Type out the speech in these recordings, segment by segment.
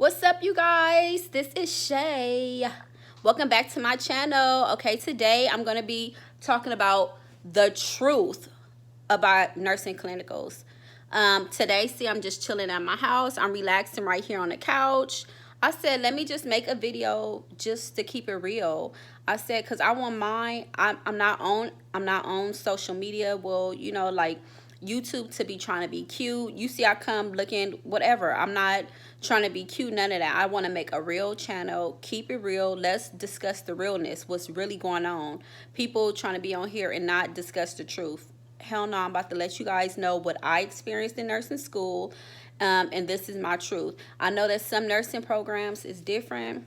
What's up, you guys? This is Shay. Welcome back to my channel. Okay, today I'm going to be talking about the truth about nursing clinicals. Today, see, I'm just chilling at my house. I'm relaxing right here on the couch. I said, let me just make a video just to keep it real. I said, because I want mine. I'm not on social media. Well, like YouTube to be trying to be cute. You see, I come looking whatever. I'm not trying to be cute, none of that. I want to make a real channel, keep it real. Let's discuss the realness, what's really going on. People trying to be on here and not discuss the truth. Hell no, I'm about to let you guys know what I experienced in nursing school, and this is my truth. I know that some nursing programs is different,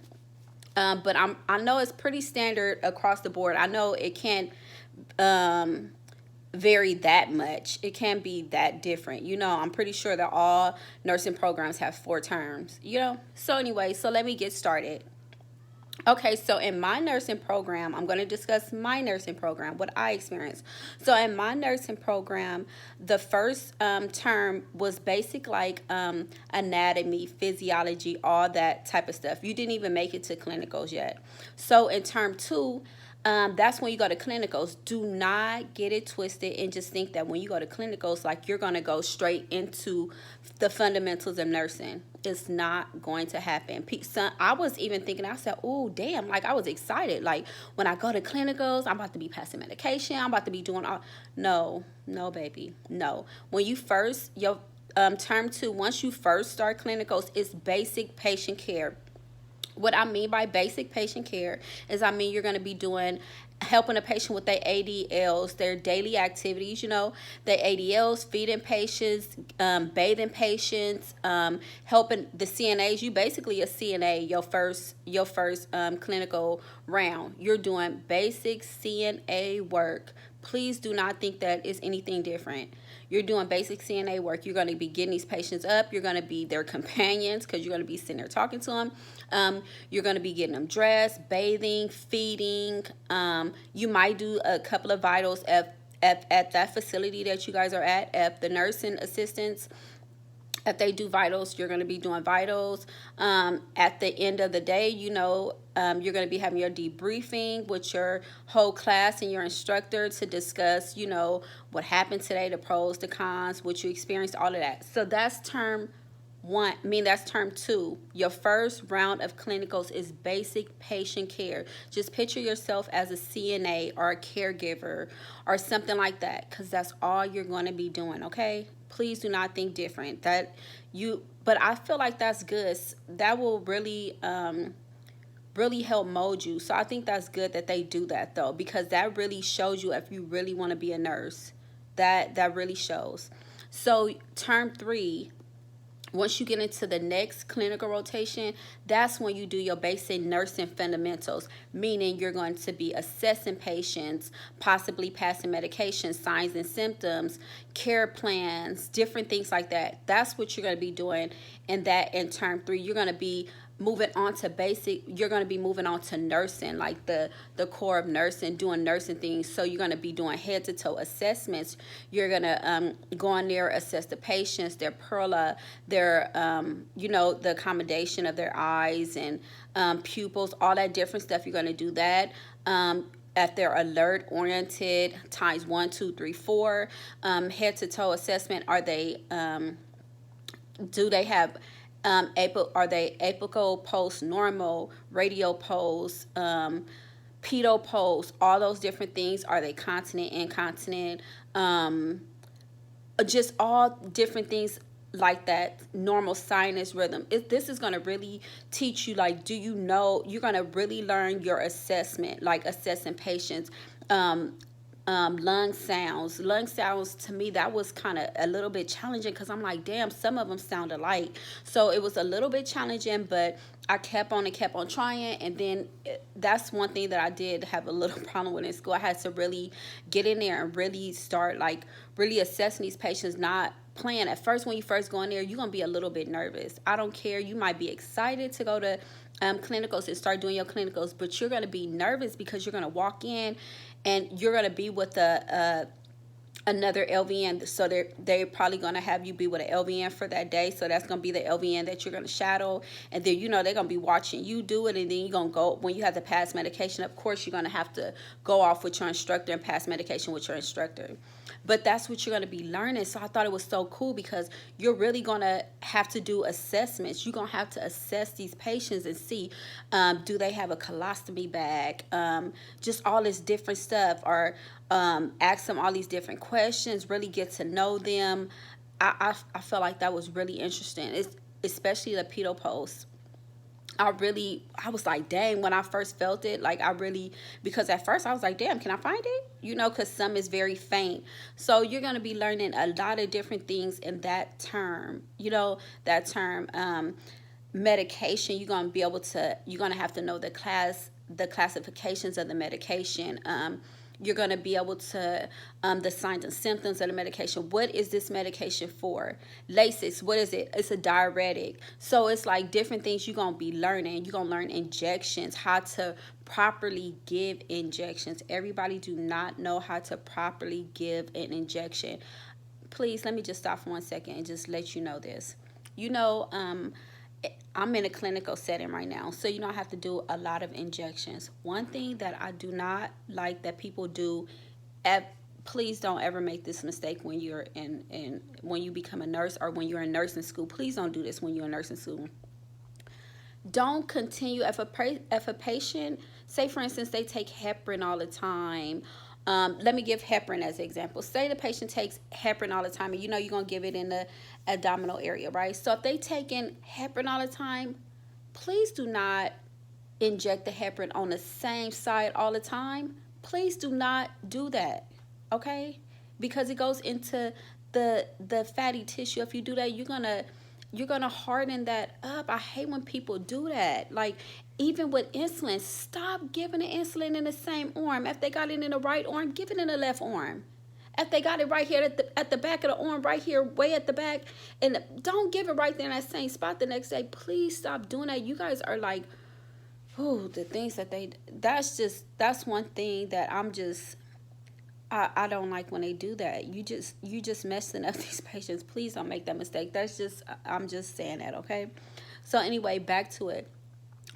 but I know it's pretty standard across the board. I know it can't vary that much. It can be that different. I'm pretty sure that all nursing programs have 4 terms. So anyway, so let me get started. Okay, so in my nursing program, I'm going to discuss my nursing program, what I experienced. So in my nursing program, the first term was basic, like anatomy, physiology, all that type of stuff. You didn't even make it to clinicals yet. So in term 2, that's when you go to clinicals. Do not get it twisted and just think that when you go to clinicals, like you're going to go straight into the fundamentals of nursing. It's not going to happen. I was even thinking, I said, oh, damn, like I was excited. Like when I go to clinicals, I'm about to be passing medication. I'm about to be doing all. No, baby, no. When you first, your term 2, once you first start clinicals, it's basic patient care. What I mean by basic patient care is you're going to be helping a patient with their ADLs, their daily activities, their ADLs, feeding patients, bathing patients, helping the CNAs. You basically a CNA your first clinical round. You're doing basic CNA work. Please do not think that is anything different. You're doing basic CNA work. You're going to be getting these patients up. You're going to be their companions because you're going to be sitting there talking to them. You're going to be getting them dressed, bathing, feeding. You might do a couple of vitals at that facility that you guys are at the nursing assistants. If they do vitals, you're going to be doing vitals. At the end of the day, you're going to be having your debriefing with your whole class and your instructor to discuss, what happened today, the pros, the cons, what you experienced, all of that. So that's term 1. That's term 2. Your first round of clinicals is basic patient care. Just picture yourself as a CNA or a caregiver or something like that, because that's all you're going to be doing, okay? Please do not think different. But I feel like that's good. That will really help mold you. So I think that's good that they do that, though, because that really shows you if you really want to be a nurse. That really shows. So term 3, once you get into the next clinical rotation, that's when you do your basic nursing fundamentals, meaning you're going to be assessing patients, possibly passing medication, signs and symptoms, care plans, different things like that. That's what you're going to be doing. And that in term 3, you're going to be moving on to basic. You're going to be moving on to nursing, like the core of nursing, doing nursing things. So you're going to be doing head to toe assessments. You're going to go in there, assess the patients, their perla, their the accommodation of their eyes and pupils, all that different stuff. You're going to do that. At their alert oriented times 1, 2, 3, 4 head to toe assessment. Are they do they have are they apical, post, normal, radial pose, pedo pose, all those different things? Are they continent, incontinent? Just all different things like that. Normal sinus rhythm. This is going to really teach you, like, you're going to really learn your assessment, like assessing patients. Lung sounds to me, that was kind of a little bit challenging because I'm like, damn, some of them sound alike. So it was a little bit challenging, but I kept on trying. And then that's one thing that I did have a little problem with in school. I had to really get in there and really start really assessing these patients, not playing. At first, when you first go in there, you're gonna be a little bit nervous. I don't care, you might be excited to go to clinicals and start doing your clinicals, but you're going to be nervous because you're going to walk in and you're going to be with a another LVN. So they're probably going to have you be with an LVN for that day. So that's going to be the LVN that you're going to shadow. And then, you know, they're going to be watching you do it. And then you're going to go, when you have to pass medication, of course, you're going to have to go off with your instructor and pass medication with your instructor. But that's what you're going to be learning. So I thought it was so cool because you're really going to have to do assessments. You're going to have to assess these patients and see, do they have a colostomy bag? Just all this different stuff. Or ask them all these different questions, really get to know them. I felt like that was really interesting. It's, especially the pedo post. I was like, dang, when I first felt it, like because at first I was like, damn, can I find it? You know, because some is very faint. So you're going to be learning a lot of different things in that term, you know, that term, medication. You're going to have to know the classifications of the medication. You're going to be able to, the signs and symptoms of the medication. What is this medication for? Lasix, what is it? It's a diuretic. So it's like different things you're going to be learning. You're going to learn injections, how to properly give injections. Everybody do not know how to properly give an injection. Please, let me just stop for 1 second and just let you know this. You know, I'm in a clinical setting right now, so you know I have to do a lot of injections. One thing that I do not like that people do, please don't ever make this mistake when you're when you become a nurse or when you're in nursing school. Please don't do this when you're in nursing school. Don't continue if a patient, say for instance, they take heparin all the time. Let me give heparin as an example. Say the patient takes heparin all the time, and you know you're going to give it in the abdominal area, right? So if they take in heparin all the time, please do not inject the heparin on the same side all the time. Please do not do that, okay? Because it goes into the fatty tissue. If you do that, you're gonna harden that up. I hate when people do that. Like, even with insulin, stop giving the insulin in the same arm. If they got it in the right arm, give it in the left arm. If they got it right here at the back of the arm, right here, way at the back, and don't give it right there in that same spot the next day. Please stop doing that. You guys are like, oh, the things that that's one thing that I don't like when they do that. You just messing up these patients. Please don't make that mistake. I'm just saying that, okay? So anyway, back to it.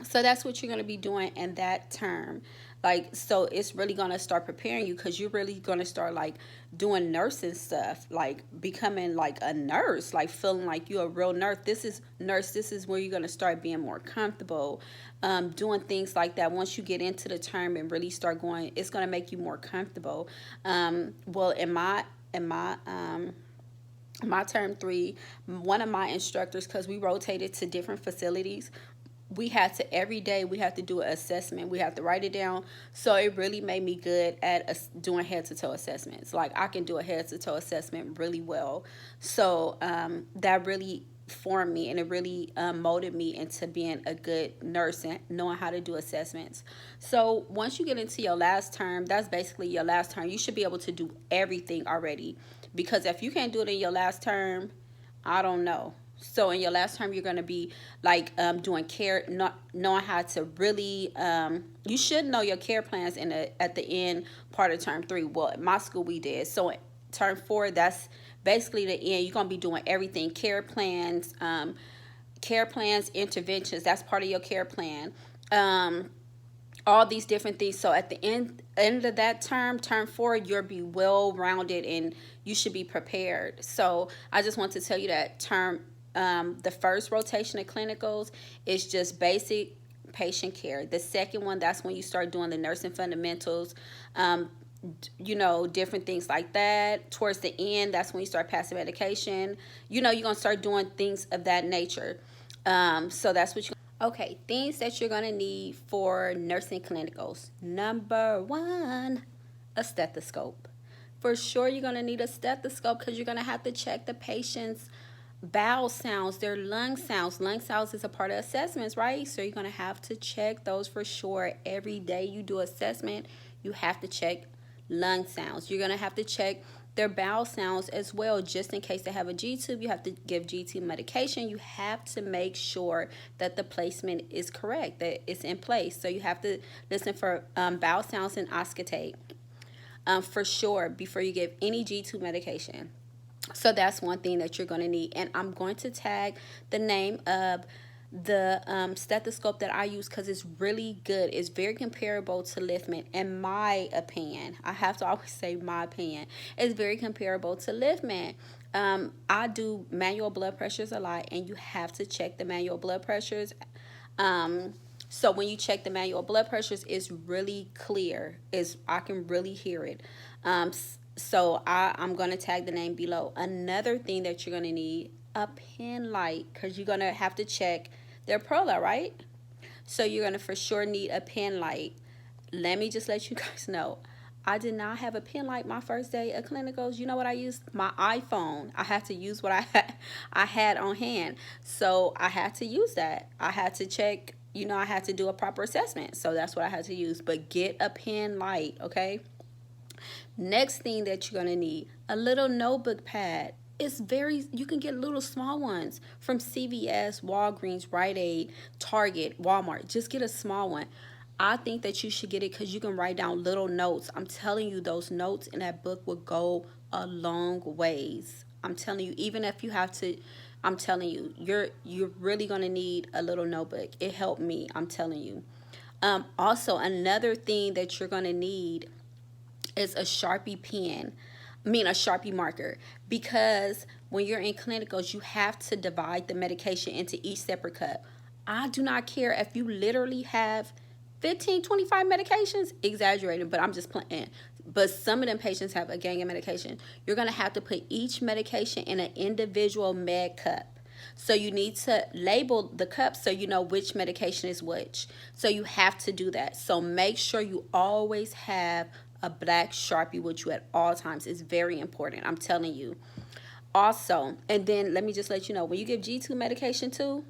So that's what you're going to be doing in that term. Like, so it's really going to start preparing you, because you're really going to start like doing nursing stuff, like becoming like a nurse, like feeling like you're a real nurse. This is where you're going to start being more comfortable, doing things like that. Once you get into the term and really start going, it's going to make you more comfortable. Well, in my term 3, one of my instructors, because we rotated to different facilities, every day we have to do an assessment. We have to write it down. So it really made me good at doing head to toe assessments. Like, I can do a head to toe assessment really well. So that really formed me, and it really molded me into being a good nurse and knowing how to do assessments. So once you get into your last term, that's basically your last term. You should be able to do everything already, because if you can't do it in your last term, I don't know. So in your last term, you're going to be like doing care, not knowing how to really, you should know your care plans at the end part of term 3. Well, at my school we did. So term 4, that's basically the end. You're going to be doing everything: care plans, interventions. That's part of your care plan. All these different things. So at the end of that term 4, you'll be well rounded and you should be prepared. So I just want to tell you that the first rotation of clinicals is just basic patient care. The second one, that's when you start doing the nursing fundamentals, different things like that. Towards the end, that's when you start passing medication. You're going to start doing things of that nature. So that's what okay, things that you're going to need for nursing clinicals. Number 1, a stethoscope. For sure, you're going to need a stethoscope, because you're going to have to check the patient's bowel sounds, their lung sounds. Lung sounds is a part of assessments, right? So you're going to have to check those for sure. Every day you do assessment, you have to check lung sounds. You're going to have to check their bowel sounds as well, just in case they have a G-tube. You have to give G-tube medication. You have to make sure that the placement is correct, that it's in place. So you have to listen for bowel sounds and auscultate. for sure before you give any G2 medication. So that's one thing that you're going to need. And I'm going to tag the name of the stethoscope that I use because it's really good. It's very comparable to LVN, in my opinion. I have to always say my opinion. It's very comparable to LVN. I do manual blood pressures a lot, and you have to check the manual blood pressures. So when you check the manual blood pressures, it's really clear. I can really hear it. So I'm going to tag the name below. Another thing that you're going to need, a pen light, because you're going to have to check their Prola, right? So you're going to for sure need a pen light. Let me just let you guys know, I did not have a pen light my first day of clinicals. You know what I used? My iPhone. I had to use what I had on hand. So I had to use that. I had to check, I had to do a proper assessment. So that's what I had to use. But get a pen light, okay? Next thing that you're going to need, a little notebook pad. You can get little small ones from CVS, Walgreens, Rite Aid, Target, Walmart. Just get a small one. I think that you should get it because you can write down little notes. I'm telling you, those notes in that book will go a long ways. I'm telling you, even if you have to, I'm telling you, you're really going to need a little notebook. It helped me, I'm telling you. Also, another thing that you're going to need is a Sharpie pen. A Sharpie marker, because when you're in clinicals, you have to divide the medication into each separate cup. I do not care if you literally have 15, 25 medications, exaggerated, but I'm just playing. But some of them patients have a gang of medication. You're going to have to put each medication in an individual med cup. So you need to label the cups so you know which medication is which. So you have to do that. So make sure you always have a black Sharpie with you at all times. Is very important, I'm telling you. Also, and then let me just let you know, when you give G2 medication too,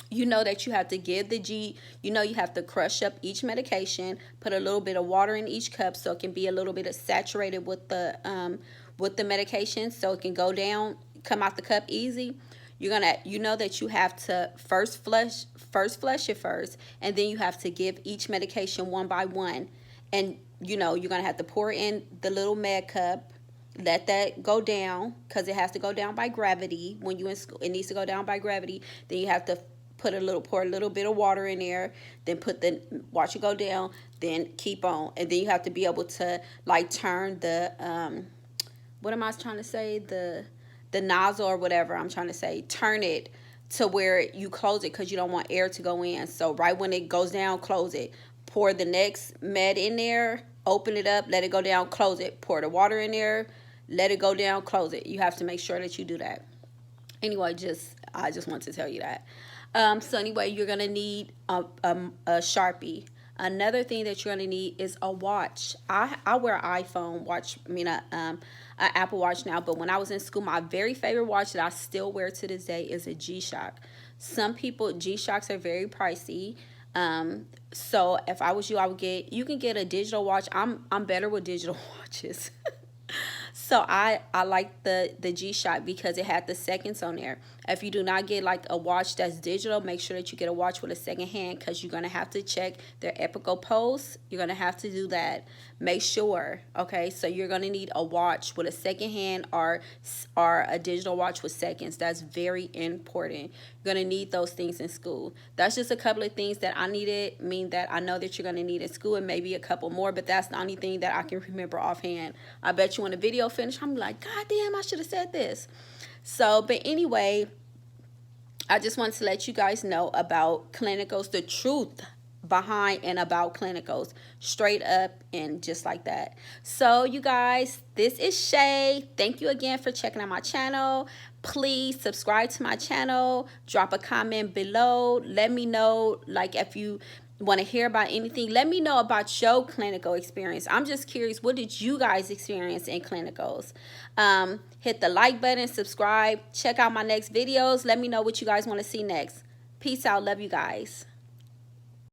you know that you have to give you have to crush up each medication, put a little bit of water in each cup so it can be a little bit of saturated with the medication, so it can go down, come out the cup easy. You know that you have to first flush it first, and then you have to give each medication one by one. And you're going to have to pour in the little med cup, let that go down, because it has to go down by gravity. When you're in school, it needs to go down by gravity. Then you have to pour a little bit of water in there, then watch it go down, then keep on. And then you have to be able to turn the, what am I trying to say? The nozzle or whatever I'm trying to say, turn it to where you close it, because you don't want air to go in. So right when it goes down, close it. Pour the next med in there, open it up, let it go down, close it. Pour the water in there, let it go down, close it. You have to make sure that you do that. Anyway, I just want to tell you that. So anyway, you're going to need a Sharpie. Another thing that you're going to need is a watch. I wear an iPhone watch, an Apple Watch now, but when I was in school, my very favorite watch that I still wear to this day is a G-Shock. Some people, G-Shocks are very pricey. So if I was you, you can get a digital watch. I'm better with digital watches. So I like the G-Shock because it had the seconds on there. If you do not get a watch that's digital, make sure that you get a watch with a second hand, because you're going to have to check their epical pulse. You're going to have to do that. Make sure, okay? So you're going to need a watch with a second hand or a digital watch with seconds. That's very important. You're going to need those things in school. That's just a couple of things that I needed, that I know that you're going to need in school, and maybe a couple more, but that's the only thing that I can remember offhand. I bet you when the video finish, I'm like, God damn, I should have said this. So, but anyway, I just wanted to let you guys know about clinicals, the truth behind and about clinicals, straight up and just like that. So you guys, this is Shay. Thank you again for checking out my channel. Please subscribe to my channel, drop a comment below. Let me know, if you want to hear about anything. Let me know about your clinical experience. I'm just curious, what did you guys experience in clinicals? Hit the like button, subscribe, check out my next videos. Let me know what you guys want to see next. Peace out. Love you guys.